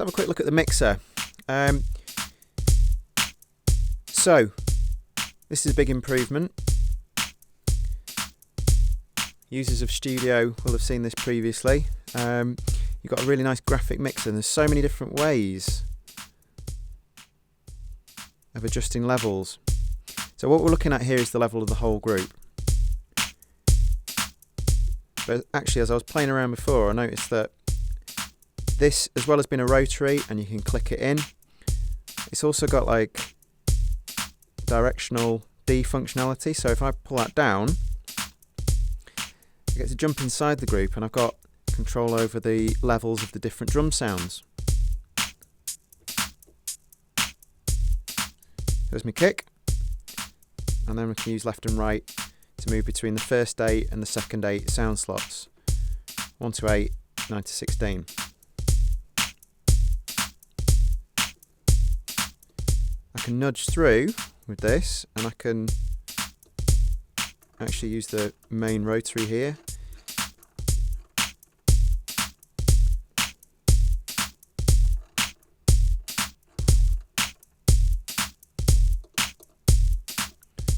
have a quick look at the mixer. So this is a big improvement. Users of Studio will have seen this previously. You've got a really nice graphic mixer, and there's so many different ways of adjusting levels. So what we're looking at here is the level of the whole group. But actually, as I was playing around before, I noticed that this, as well as being a rotary, and you can click it in, it's also got like directional D functionality. So if I pull that down, I get to jump inside the group, and I've got control over the levels of the different drum sounds. There's my kick, and then we can use left and right to move between the first 8 and the second 8 sound slots. 1 to 8, 9 to 16. I can nudge through with this, and I can actually use the main rotary here.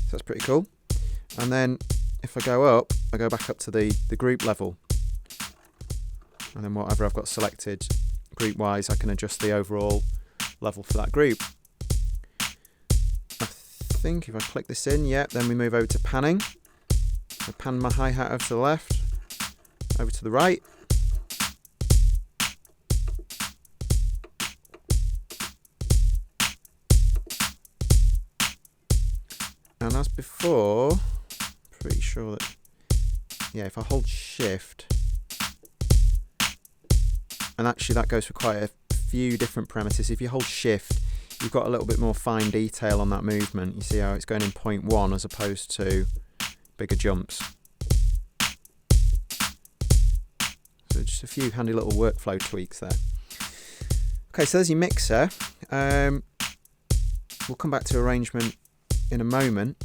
So that's pretty cool. And then if I go up, I go back up to the group level. And then whatever I've got selected group wise, I can adjust the overall level for that group. I think if I click this in, yeah, then we move over to panning. I pan my hi-hat over to the left, over to the right. And as before, pretty sure that, yeah, if I hold shift, and actually that goes for quite a few different parameters. If you hold shift, you've got a little bit more fine detail on that movement. You see how it's going in 0.1 as opposed to bigger jumps. So just a few handy little workflow tweaks there. Okay, so there's your mixer. We'll come back to arrangement in a moment.